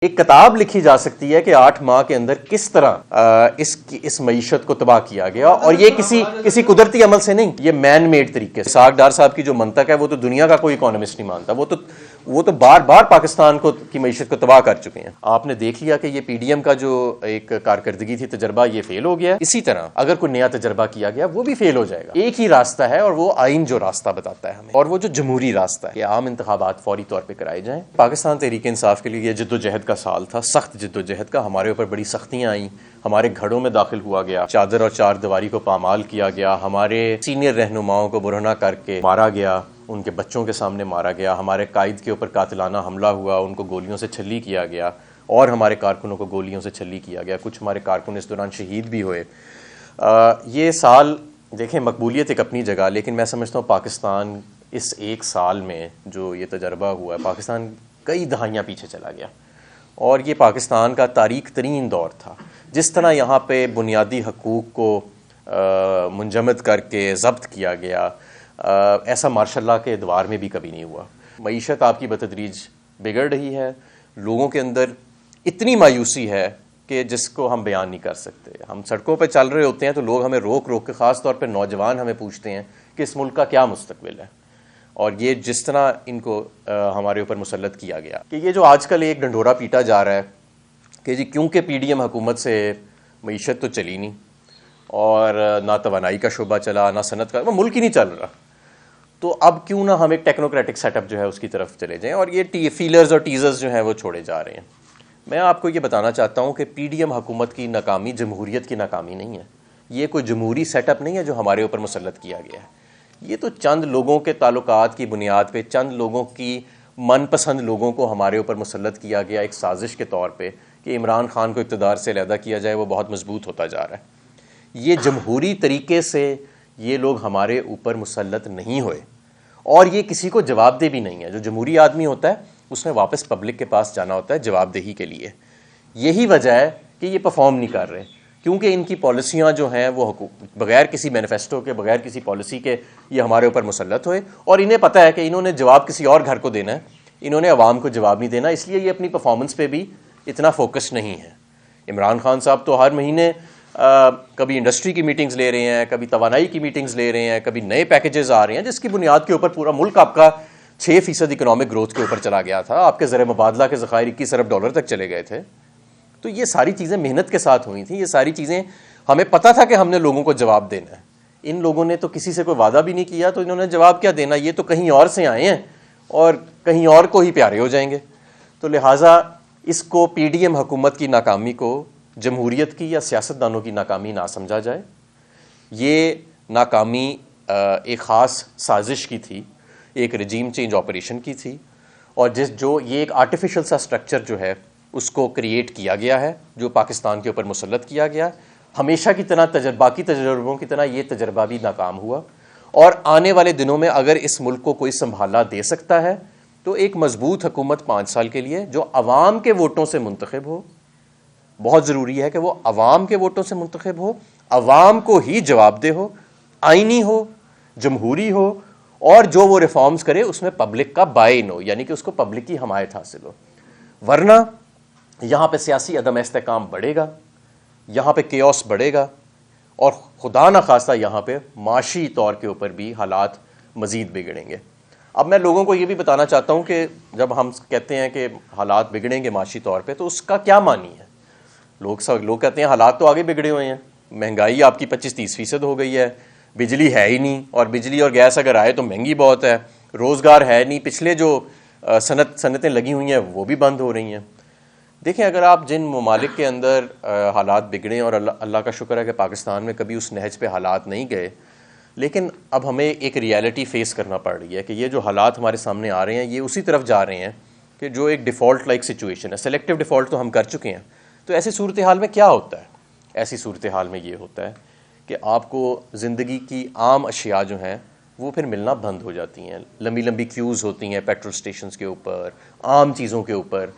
ایک کتاب لکھی جا سکتی ہے کہ 8 ماہ کے اندر کس طرح اس معیشت کو تباہ کیا گیا، اور یہ کسی قدرتی عمل سے نہیں، یہ مین میڈ طریقے سے۔ اسحاق ڈار صاحب کی جو منطق ہے وہ تو دنیا کا کوئی اکانومسٹ نہیں مانتا، وہ تو بار بار پاکستان کی معیشت کو تباہ کر چکے ہیں۔ آپ نے دیکھ لیا کہ یہ پی ڈی ایم کا جو ایک کارکردگی تھی، تجربہ، یہ فیل ہو گیا۔ اسی طرح اگر کوئی نیا تجربہ کیا گیا وہ بھی فیل ہو جائے گا۔ ایک ہی راستہ ہے، اور وہ آئین جو راستہ بتاتا ہے ہمیں، اور وہ جو جمہوری راستہ ہے کہ عام انتخابات فوری طور پہ کرائے جائیں۔ پاکستان تحریک انصاف کے لیے یہ جد و جہد کا سال تھا، سخت جد و جہد کا۔ ہمارے اوپر بڑی سختیاں آئیں، ہمارے گھروں میں داخل ہوا گیا، چادر اور چار دیواری کو پامال کیا گیا، ہمارے سینئر رہنماؤں کو برہنہ کر کے مارا گیا، ان کے بچوں کے سامنے مارا گیا، ہمارے قائد کے اوپر قاتلانہ حملہ ہوا، ان کو گولیوں سے چھلی کیا گیا، اور ہمارے کارکنوں کو گولیوں سے چھلی کیا گیا۔ کچھ ہمارے کارکن اس دوران شہید بھی ہوئے۔ یہ سال دیکھیں، مقبولیت ایک اپنی جگہ، لیکن میں سمجھتا ہوں پاکستان اس ایک سال میں جو یہ تجربہ ہوا ہے، پاکستان کئی دہائیاں پیچھے چلا گیا، اور یہ پاکستان کا تاریک ترین دور تھا۔ جس طرح یہاں پہ بنیادی حقوق کو منجمد کر کے ضبط کیا گیا، ایسا ماشاء اللہ کے ادوار میں بھی کبھی نہیں ہوا۔ معیشت آپ کی بتدریج بگڑ رہی ہے، لوگوں کے اندر اتنی مایوسی ہے کہ جس کو ہم بیان نہیں کر سکتے۔ ہم سڑکوں پہ چل رہے ہوتے ہیں تو لوگ ہمیں روک روک کے، خاص طور پہ نوجوان ہمیں پوچھتے ہیں کہ اس ملک کا کیا مستقبل ہے، اور یہ جس طرح ان کو ہمارے اوپر مسلط کیا گیا کہ یہ جو آج کل ایک ڈنڈورا پیٹا جا رہا ہے کہ جی کیونکہ پی ڈی ایم حکومت سے معیشت تو چلی نہیں، اور نہ توانائی کا شعبہ چلا، نہ صنعت کا، وہ ملک ہی نہیں چل رہا، تو اب کیوں نہ ہم ایک ٹیکنوکریٹک سیٹ اپ جو ہے اس کی طرف چلے جائیں، اور یہ فیلرز اور ٹیزرز جو ہیں وہ چھوڑے جا رہے ہیں۔ میں آپ کو یہ بتانا چاہتا ہوں کہ پی ڈی ایم حکومت کی ناکامی جمہوریت کی ناکامی نہیں ہے، یہ کوئی جمہوری سیٹ اپ نہیں ہے جو ہمارے اوپر مسلط کیا گیا ہے۔ یہ تو چند لوگوں کے تعلقات کی بنیاد پہ، چند لوگوں کی من پسند لوگوں کو ہمارے اوپر مسلط کیا گیا ایک سازش کے طور پہ کہ عمران خان کو اقتدار سے علیحدہ کیا جائے، وہ بہت مضبوط ہوتا جا رہا ہے۔ یہ جمہوری طریقے سے یہ لوگ ہمارے اوپر مسلط نہیں ہوئے، اور یہ کسی کو جواب دہ بھی نہیں ہے۔ جو جمہوری آدمی ہوتا ہے اس نے واپس پبلک کے پاس جانا ہوتا ہے جواب دہی کے لیے۔ یہی وجہ ہے کہ یہ پرفارم نہیں کر رہے، کیونکہ ان کی پالیسیاں جو ہیں وہ بغیر کسی مینیفیسٹو کے، بغیر کسی پالیسی کے یہ ہمارے اوپر مسلط ہوئے، اور انہیں پتہ ہے کہ انہوں نے جواب کسی اور گھر کو دینا ہے، انہوں نے عوام کو جواب نہیں دینا، اس لیے یہ اپنی پرفارمنس پہ بھی اتنا فوکس نہیں ہے۔ عمران خان صاحب تو ہر مہینے کبھی انڈسٹری کی میٹنگز لے رہے ہیں، کبھی توانائی کی میٹنگز لے رہے ہیں، کبھی نئے پیکیجز آ رہے ہیں، جس کی بنیاد کے اوپر پورا ملک آپ کا 6% اکنامک گروتھ کے اوپر چلا گیا تھا، آپ کے زر مبادلہ کے ذخائر 21 ارب ڈالر تک چلے گئے تھے۔ تو یہ ساری چیزیں محنت کے ساتھ ہوئی تھیں، یہ ساری چیزیں ہمیں پتہ تھا کہ ہم نے لوگوں کو جواب دینا ہے۔ ان لوگوں نے تو کسی سے کوئی وعدہ بھی نہیں کیا، تو انہوں نے جواب کیا دینا؟ یہ تو کہیں اور سے آئے ہیں اور کہیں اور کو ہی پیارے ہو جائیں گے۔ تو لہٰذا اس کو پی ڈی ایم حکومت کی ناکامی کو جمہوریت کی یا سیاستدانوں کی ناکامی نہ سمجھا جائے۔ یہ ناکامی ایک خاص سازش کی تھی، ایک رجیم چینج آپریشن کی تھی، اور جو یہ ایک آرٹیفیشل سا سٹرکچر جو ہے اس کو کریٹ کیا گیا ہے، جو پاکستان کے اوپر مسلط کیا گیا۔ ہمیشہ کی طرح باقی تجربوں کی طرح یہ تجربہ بھی ناکام ہوا، اور آنے والے دنوں میں اگر اس ملک کو کوئی سنبھالا دے سکتا ہے تو ایک مضبوط حکومت 5 سال کے لیے جو عوام کے ووٹوں سے منتخب ہو۔ بہت ضروری ہے کہ وہ عوام کے ووٹوں سے منتخب ہو، عوام کو ہی جواب دہ ہو، آئینی ہو، جمہوری ہو، اور جو وہ ریفارمز کرے اس میں پبلک کا بائن ہو، یعنی کہ اس کو پبلک کی حمایت حاصل ہو۔ ورنہ یہاں پہ سیاسی عدم استحکام بڑھے گا، یہاں پہ کیوس بڑھے گا، اور خدا نخواستہ یہاں پہ معاشی طور کے اوپر بھی حالات مزید بگڑیں گے۔ اب میں لوگوں کو یہ بھی بتانا چاہتا ہوں کہ جب ہم کہتے ہیں کہ حالات بگڑیں گے معاشی طور پہ، تو اس کا کیا معنی ہے؟ لوگ کہتے ہیں حالات تو آگے بگڑے ہوئے ہیں، مہنگائی آپ کی 25-30% ہو گئی ہے، بجلی ہے ہی نہیں، اور بجلی اور گیس اگر آئے تو مہنگی بہت ہے، روزگار ہے نہیں، پچھلے جو صنعتیں لگی ہوئی ہیں وہ بھی بند ہو رہی ہیں۔ دیکھیں، اگر آپ جن ممالک کے اندر حالات بگڑیں، اور اللہ کا شکر ہے کہ پاکستان میں کبھی اس نہج پہ حالات نہیں گئے، لیکن اب ہمیں ایک ریالٹی فیس کرنا پڑ رہی ہے کہ یہ جو حالات ہمارے سامنے آ رہے ہیں یہ اسی طرف جا رہے ہیں کہ جو ایک ڈیفالٹ لائک سچویشن ہے۔ سلیکٹیو ڈیفالٹ تو ہم کر چکے ہیں۔ تو ایسی صورتحال میں کیا ہوتا ہے؟ ایسی صورتحال میں یہ ہوتا ہے کہ آپ کو زندگی کی عام اشیاء جو ہیں وہ پھر ملنا بند ہو جاتی ہیں، لمبی لمبی کیوز ہوتی ہیں پیٹرول سٹیشنز کے اوپر، عام چیزوں کے اوپر۔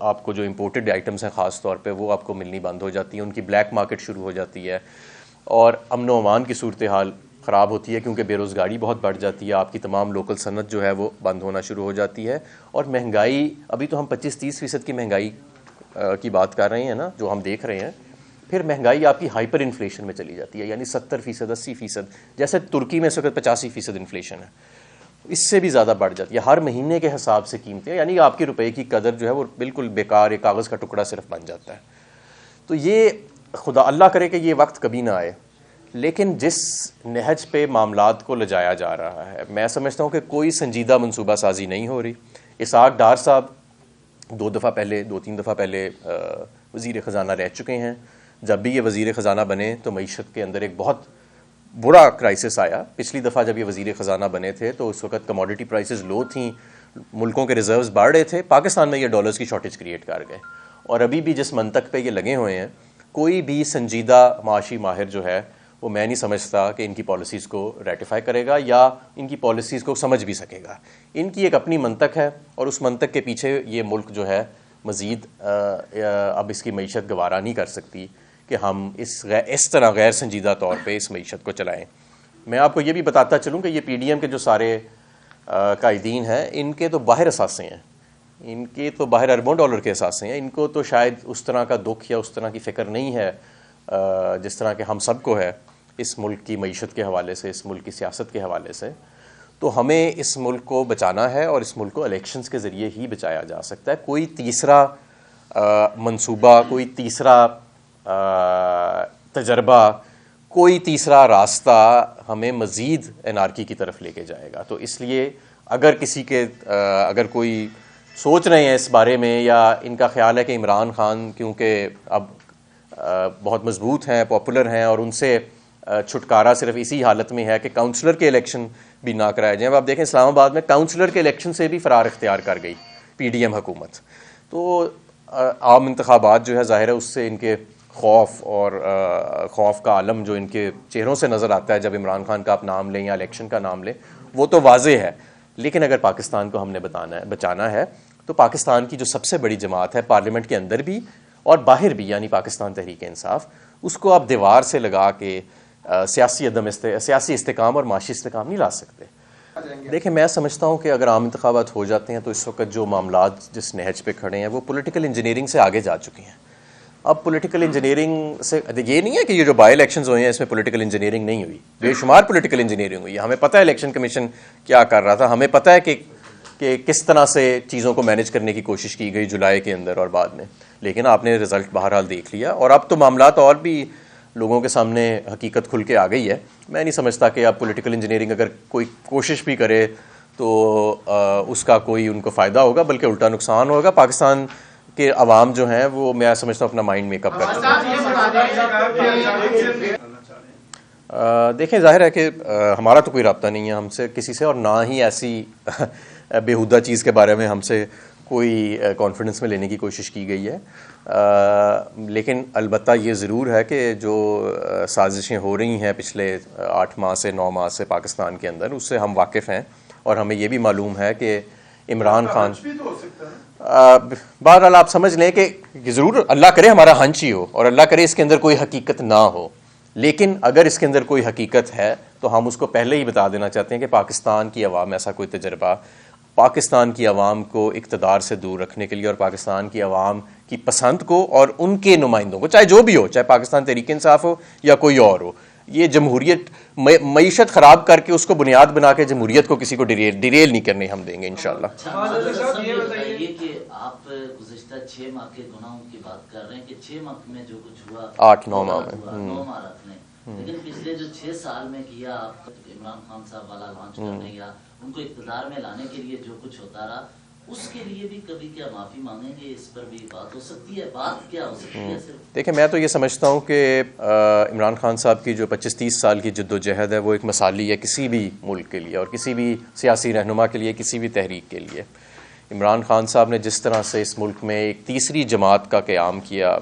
آپ کو جو امپورٹڈ آئٹمس ہیں خاص طور پہ وہ آپ کو ملنی بند ہو جاتی ہیں، ان کی بلیک مارکیٹ شروع ہو جاتی ہے، اور امن و امان کی صورتحال خراب ہوتی ہے کیونکہ بے روزگاری بہت بڑھ جاتی ہے، آپ کی تمام لوکل صنعت جو ہے وہ بند ہونا شروع ہو جاتی ہے، اور مہنگائی، ابھی تو ہم 25-30% کی مہنگائی کی بات کر رہے ہیں نا جو ہم دیکھ رہے ہیں، پھر مہنگائی آپ کی ہائپر انفلیشن میں چلی جاتی ہے، یعنی 70%، 80%، جیسے ترکی میں اس وقت 85% انفلیشن ہے، اس سے بھی زیادہ بڑھ جاتی ہے ہر مہینے کے حساب سے قیمتیں، یعنی آپ کے روپے کی قدر جو ہے وہ بالکل بیکار ایک کاغذ کا ٹکڑا صرف بن جاتا ہے۔ تو یہ خدا اللہ کرے کہ یہ وقت کبھی نہ آئے، لیکن جس نہج پہ معاملات کو لجایا جا رہا ہے، میں سمجھتا ہوں کہ کوئی سنجیدہ منصوبہ سازی نہیں ہو رہی۔ اسحاق ڈار صاحب 2-3 دفعہ پہلے وزیر خزانہ رہ چکے ہیں، جب بھی یہ وزیر خزانہ بنے تو معیشت کے اندر ایک بہت برا کرائسس آیا۔ پچھلی دفعہ جب یہ وزیر خزانہ بنے تھے تو اس وقت کموڈٹی پرائسز لو تھیں، ملکوں کے ریزروز بڑھ رہے تھے، پاکستان میں یہ ڈالرز کی شارٹیج کریٹ کر گئے، اور ابھی بھی جس منطق پہ یہ لگے ہوئے ہیں، کوئی بھی سنجیدہ معاشی ماہر جو ہے وہ میں نہیں سمجھتا کہ ان کی پالیسیز کو ریٹیفائی کرے گا یا ان کی پالیسیز کو سمجھ بھی سکے گا۔ ان کی ایک اپنی منطق ہے، اور اس منطق کے پیچھے یہ ملک جو ہے مزید اب اس کی معیشت گوارا نہیں کر سکتی کہ ہم اس طرح غیر سنجیدہ طور پہ اس معیشت کو چلائیں۔ میں آپ کو یہ بھی بتاتا چلوں کہ یہ پی ڈی ایم کے جو سارے قائدین ہیں، ان کے تو باہر اثاثے ہیں، ان کے تو باہر اربوں ڈالر کے اثاثے ہیں، ان کو تو شاید اس طرح کا دکھ یا اس طرح کی فکر نہیں ہے جس طرح کہ ہم سب کو ہے اس ملک کی معیشت کے حوالے سے، اس ملک کی سیاست کے حوالے سے۔ تو ہمیں اس ملک کو بچانا ہے، اور اس ملک کو الیکشنز کے ذریعے ہی بچایا جا سکتا ہے۔ کوئی تیسرا منصوبہ، کوئی تیسرا تجربہ، کوئی تیسرا راستہ ہمیں مزید انارکی کی طرف لے کے جائے گا۔ تو اس لیے اگر کوئی سوچ رہے ہیں اس بارے میں، یا ان کا خیال ہے کہ عمران خان کیونکہ اب بہت مضبوط ہیں، پاپولر ہیں، اور ان سے چھٹکارا صرف اسی حالت میں ہے کہ کاؤنسلر کے الیکشن بھی نہ کرائے جائیں۔ اب آپ دیکھیں اسلام آباد میں کاؤنسلر کے الیکشن سے بھی فرار اختیار کر گئی پی ڈی ایم حکومت۔ تو عام انتخابات جو ہے ظاہر ہے اس سے ان کے خوف کا عالم جو ان کے چہروں سے نظر آتا ہے جب عمران خان کا آپ نام لیں یا الیکشن کا نام لیں، وہ تو واضح ہے۔ لیکن اگر پاکستان کو ہم نے بچانا ہے تو پاکستان کی جو سب سے بڑی جماعت ہے پارلیمنٹ کے اندر بھی اور باہر بھی، یعنی پاکستان تحریک انصاف، اس کو آپ دیوار سے لگا کے سیاسی استحکام اور معاشی استحکام نہیں لا سکتے۔ دیکھیں، میں سمجھتا ہوں کہ اگر عام انتخابات ہو جاتے ہیں تو اس وقت جو معاملات جس نہج پہ کھڑے ہیں وہ پولیٹیکل انجینئرنگ سے آگے جا چکے ہیں۔ اب پولیٹیکل انجینئرنگ سے یہ نہیں ہے کہ یہ جو بائی الیکشنز ہوئے ہیں اس میں پولیٹیکل انجینئرنگ نہیں ہوئی، بے شمار پولیٹیکل انجینئرنگ ہوئی ہے۔ ہمیں پتہ ہے الیکشن کمیشن کیا کر رہا تھا، ہمیں پتہ ہے کہ کس طرح سے چیزوں کو مینیج کرنے کی کوشش کی گئی جولائی کے اندر اور بعد میں، لیکن آپ نے رزلٹ بہرحال دیکھ لیا، اور اب تو معاملات اور بھی لوگوں کے سامنے حقیقت کھل کے آ گئی ہے۔ میں نہیں سمجھتا کہ اب پولیٹیکل انجینئرنگ اگر کوئی کوشش بھی کرے تو اس کا کوئی ان کو فائدہ ہوگا، بلکہ الٹا نقصان ہوگا۔ پاکستان کے عوام جو ہیں وہ میں سمجھتا ہوں اپنا مائنڈ میک اپ کر چکے ہیں۔ دیکھیں، ظاہر ہے کہ ہمارا تو کوئی رابطہ نہیں ہے ہم سے کسی سے، اور نہ ہی ایسی بیہودہ چیز کے بارے میں ہم سے کوئی کانفیڈنس میں لینے کی کوشش کی گئی ہے۔ لیکن البتہ یہ ضرور ہے کہ جو سازشیں ہو رہی ہیں پچھلے 8 ماہ سے 9 ماہ سے پاکستان کے اندر، اس سے ہم واقف ہیں، اور ہمیں یہ بھی معلوم ہے کہ عمران خان، بہرحال آپ سمجھ لیں کہ ضرور اللہ کرے ہمارا ہنچ ہی ہو، اور اللہ کرے اس کے اندر کوئی حقیقت نہ ہو، لیکن اگر اس کے اندر کوئی حقیقت ہے تو ہم اس کو پہلے ہی بتا دینا چاہتے ہیں کہ پاکستان کی عوام ایسا کوئی تجربہ، پاکستان کی عوام کو اقتدار سے دور رکھنے کے لیے اور پاکستان کی عوام کی پسند کو اور ان کے نمائندوں کو، چاہے جو بھی ہو، چاہے پاکستان تحریک انصاف ہو یا کوئی اور ہو، یہ جمہوریت معیشت خراب کر کے اس کو بنیاد بنا کے جمہوریت کو کسی کو ڈیریل نہیں کرنے ہم دیں گے انشاءاللہ۔ یہ بتائیے کہ آپ گزشتہ 6 ماہ کے گناہوں کی بات کر رہے ہیں کہ 6 ماہ میں جو کچھ ہوا 8-9 ماہ میں 9 ماہ رکھ لیں، لیکن پچھلے جو 6 سال میں کیا آپ عمران خان صاحب والا لانچ کرنے یا ان کو اقتدار میں لانے کے لیے جو کچھ ہوتا رہا، اس کے لیے بھی کبھی کیا معافی مانگیں گے؟ اس پر بھی بات ہو سکتی ہے، بات کیا ہو سکتی ہے؟ صرف دیکھیں، میں تو یہ سمجھتا ہوں کہ عمران خان صاحب کی جو 25-30 سال کی جد و جہد ہے وہ ایک مثالی ہے کسی بھی ملک کے لیے اور کسی بھی سیاسی رہنما کے لیے، کسی بھی تحریک کے لیے۔ عمران خان صاحب نے جس طرح سے اس ملک میں ایک تیسری جماعت کا قیام کیا،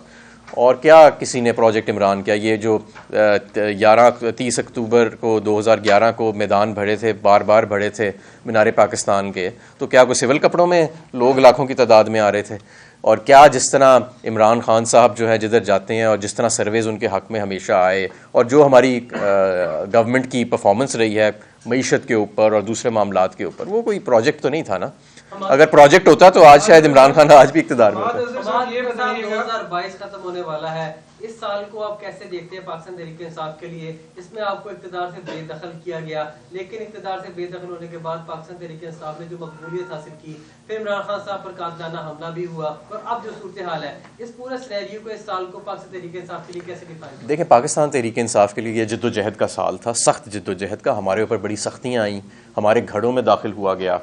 اور کیا کسی نے پروجیکٹ عمران کیا، یہ جو 30 اکتوبر کو 2011 کو میدان بھرے تھے، بار بار بھرے تھے مینار پاکستان کے، تو کیا کوئی سول کپڑوں میں لوگ لاکھوں کی تعداد میں آ رہے تھے؟ اور کیا جس طرح عمران خان صاحب جو ہے جدھر جاتے ہیں اور جس طرح سرویز ان کے حق میں ہمیشہ آئے اور جو ہماری گورنمنٹ کی پرفارمنس رہی ہے معیشت کے اوپر اور دوسرے معاملات کے اوپر، وہ کوئی پروجیکٹ تو نہیں تھا نا. اگر پروجیکٹ ہوتا تو آج شاید عمران خان آج بھی اقتدار میں ہوتا. یہ بتائیے 2022 ختم ہونے والا ہے، اس سال کو آپ کیسے دیکھتے ہیں پاکستان تحریک انصاف کے لیے؟ اس میں آپ کو اقتدار سے بے دخل کیا گیا، لیکن اقتدار سے بے دخل ہونے کے بعد پاکستان تحریک انصاف نے جو مقبولیت حاصل کی، پھر عمران خان صاحب پر قاتلانہ حملہ بھی ہوا، اور اب جو صورتحال ہے اس پورے سینیریو کو اس سال کو پاکستان تحریک انصاف کے لیے کیسے ڈیفائن؟ دیکھیں، پاکستان تحریک انصاف کے لیے یہ جد و جہد کا سال تھا، سخت جد و جہد کا. ہمارے اوپر بڑی سختیاں آئیں، ہمارے گھروں میں داخل ہوا گیا،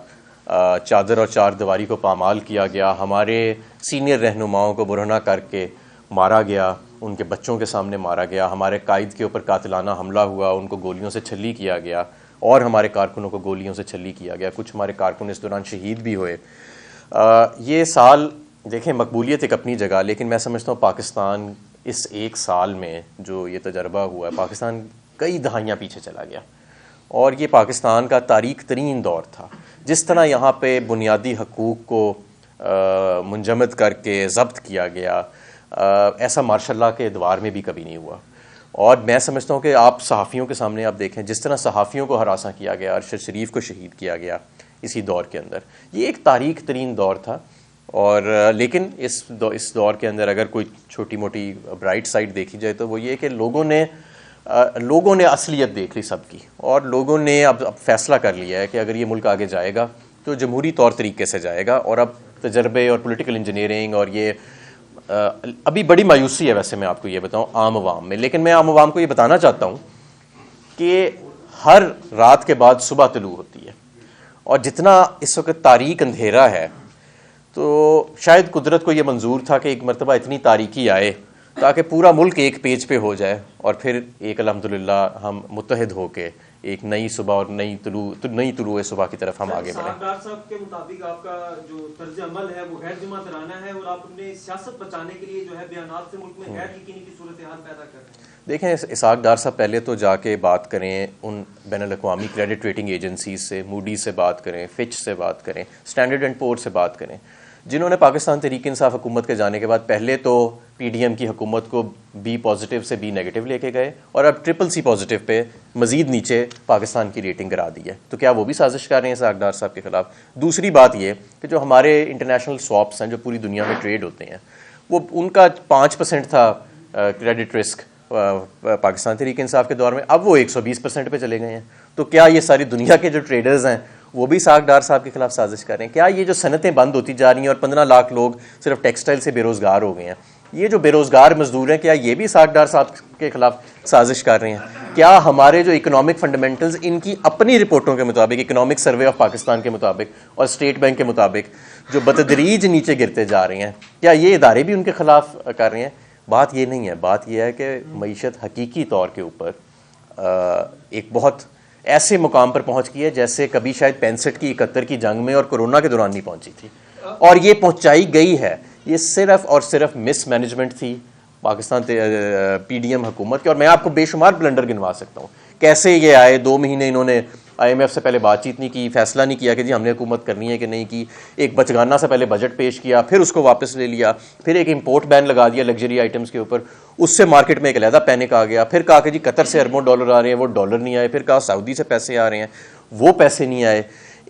چادر اور چار دیواری کو پامال کیا گیا، ہمارے سینئر رہنماؤں کو برہنہ کر کے مارا گیا، ان کے بچوں کے سامنے مارا گیا، ہمارے قائد کے اوپر قاتلانہ حملہ ہوا، ان کو گولیوں سے چھلی کیا گیا، اور ہمارے کارکنوں کو گولیوں سے چھلی کیا گیا. کچھ ہمارے کارکن اس دوران شہید بھی ہوئے. یہ سال دیکھیں مقبولیت ایک اپنی جگہ، لیکن میں سمجھتا ہوں پاکستان اس ایک سال میں جو یہ تجربہ ہوا ہے، پاکستان کئی دہائیاں پیچھے چلا گیا، اور یہ پاکستان کا تاریک ترین دور تھا. جس طرح یہاں پہ بنیادی حقوق کو منجمد کر کے ضبط کیا گیا، ایسا ماشاء اللہ کے ادوار میں بھی کبھی نہیں ہوا. اور میں سمجھتا ہوں کہ آپ صحافیوں کے سامنے آپ دیکھیں جس طرح صحافیوں کو ہراساں کیا گیا، ارشد شریف کو شہید کیا گیا اسی دور کے اندر. یہ ایک تاریک ترین دور تھا. اور لیکن اس دور کے اندر اگر کوئی چھوٹی موٹی برائٹ سائڈ دیکھی جائے تو وہ یہ کہ لوگوں نے اصلیت دیکھ لی سب کی، اور لوگوں نے اب فیصلہ کر لیا ہے کہ اگر یہ ملک آگے جائے گا تو جمہوری طور طریقے سے جائے گا. اور اب تجربے اور پولیٹیکل انجینئرنگ اور یہ ابھی بڑی مایوسی ہے ویسے میں آپ کو یہ بتاؤں عام عوام میں، لیکن میں عام عوام کو یہ بتانا چاہتا ہوں کہ ہر رات کے بعد صبح طلوع ہوتی ہے، اور جتنا اس وقت تاریک اندھیرا ہے تو شاید قدرت کو یہ منظور تھا کہ ایک مرتبہ اتنی تاریکی آئے تاکہ پورا ملک ایک پیج پہ ہو جائے، اور پھر ایک الحمدللہ ہم متحد ہو کے ایک نئی صبح اور نئی طلوع صبح کی طرف ہم آگے بڑھیں. ڈاکٹر صاحب کے مطابق آپ کا جو طرز عمل ہے وہ غیر جماعترانہ ہے، اور آپ اپنے سیاست بچانے کے لیے جو ہے بیانات سے ملک میں غیر یقینی کی صورتحال پیدا کر رہے ہیں. دیکھیں اسحاق ڈار صاحب، پہلے تو جا کے بات کریں ان بین الاقوامی کریڈٹ ریٹنگ ایجنسیز سے، موڈی سے بات کریں، فچ سے بات کریں، اسٹینڈرڈ اینڈ پور سے بات کریں، جنہوں نے پاکستان تحریک انصاف حکومت کے جانے کے بعد پہلے تو پی ڈی ایم کی حکومت کو بی پازیٹیو سے بی نیگیٹو لے کے گئے، اور اب ٹرپل سی پازیٹیو پہ مزید نیچے پاکستان کی ریٹنگ کرا دی ہے. تو کیا وہ بھی سازش کر رہے ہیں اسحاق ڈار صاحب کے خلاف؟ دوسری بات یہ کہ جو ہمارے انٹرنیشنل سواپس ہیں جو پوری دنیا میں ٹریڈ ہوتے ہیں، وہ ان کا 5% تھا کریڈٹ رسک پاکستان تحریک انصاف کے دور میں، اب وہ 120% پہ چلے گئے ہیں. تو کیا یہ ساری دنیا کے جو ٹریڈرز ہیں وہ بھی اسحاق ڈار صاحب کے خلاف سازش کر رہے ہیں؟ کیا یہ جو صنعتیں بند ہوتی جا رہی ہیں اور 15 لاکھ لوگ صرف ٹیکسٹائل سے بے روزگار ہو گئے ہیں، یہ جو بے روزگار مزدور ہیں، کیا یہ بھی اسحاق ڈار صاحب کے خلاف سازش کر رہے ہیں؟ کیا ہمارے جو اکنامک فنڈامنٹلز ان کی اپنی رپورٹوں کے مطابق، اکنامک سروے آف پاکستان کے مطابق اور اسٹیٹ بینک کے مطابق جو بتدریج نیچے گرتے جا رہے ہیں، کیا یہ ادارے بھی ان کے خلاف کر رہے ہیں؟ بات یہ نہیں ہے. بات یہ ہے کہ معیشت حقیقی طور کے اوپر ایک بہت ایسے مقام پر پہنچ گئی ہے جیسے کبھی شاید 65 کی 71 کی جنگ میں اور کورونا کے دوران نہیں پہنچی تھی، اور یہ پہنچائی گئی ہے. یہ صرف اور صرف مس مینجمنٹ تھی پاکستان پی ڈی ایم حکومت کی. اور میں آپ کو بے شمار بلنڈر گنوا سکتا ہوں. کیسے یہ آئے 2 مہینے انہوں نے آئی ایم ایف سے پہلے بات چیت نہیں کی، فیصلہ نہیں کیا کہ جی ہم نے حکومت کرنی ہے کہ نہیں کی، ایک بچگانہ سے پہلے بجٹ پیش کیا، پھر اس کو واپس لے لیا، پھر ایک امپورٹ بین لگا دیا لگژری آئٹمس کے اوپر، اس سے مارکیٹ میں ایک علیحدہ پینک آ گیا، پھر کہا کہ جی قطر سے اربوں ڈالر آ رہے ہیں، وہ ڈالر نہیں آئے، پھر کہا سعودی سے پیسے آ رہے ہیں، وہ پیسے نہیں آئے،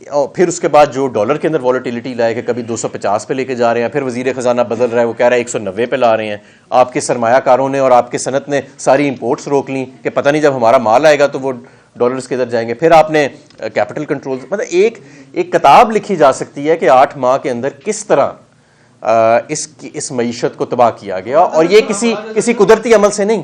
اور پھر اس کے بعد جو ڈالر کے اندر والیٹیلیٹی لائے کہ کبھی 250 پہ لے کے جا رہے ہیں، پھر وزیر خزانہ بدل رہا ہے، وہ کہہ رہا ہے 190 پہ لا رہے ہیں. آپ کے سرمایہ کاروں نے اور آپ کے صنعت نے ساری امپورٹس روک لیں کہ پتہ نہیں جب ہمارا مال آئے گا تو وہ ڈالرز کدھر جائیں گے. پھر آپ نے کیپٹل کنٹرول، مطلب ایک کتاب لکھی جا سکتی ہے کہ 8 ماہ کے اندر کس طرح اس معیشت کو تباہ کیا گیا، اور یہ کسی قدرتی عمل سے نہیں،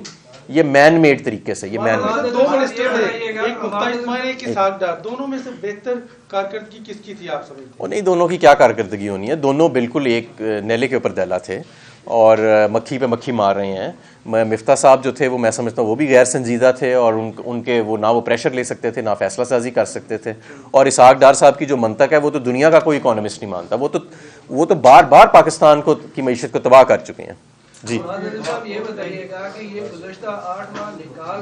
یہ مین میڈ طریقے سے. یہ مین میڈ دو منسٹر تھے، ایک مختار اسماعیل، ایک اسحاق ڈار، دونوں میں سے بہتر کارکردگی کس کی تھی آپ سمجھتے ہیں؟ نہیں، دونوں کی کیا کارکردگی ہونی ہے، دونوں بالکل ایک نیلے کے اوپر دیلا تھے اور مکھی پہ مکھی مار رہے ہیں. مفتاح صاحب جو تھے وہ میں سمجھتا ہوں وہ بھی غیر سنجیدہ تھے، اور ان کے وہ نہ وہ پریشر لے سکتے تھے نہ فیصلہ سازی کر سکتے تھے. اور اسحاق ڈار صاحب کی جو منطق ہے وہ تو دنیا کا کوئی اکانومسٹ نہیں مانتا، وہ تو بار بار پاکستان کی معیشت کو تباہ کر چکے ہیں. جی صاحب یہ بتائیے گا کہ یہ گزشتہ 8 ماہ نکال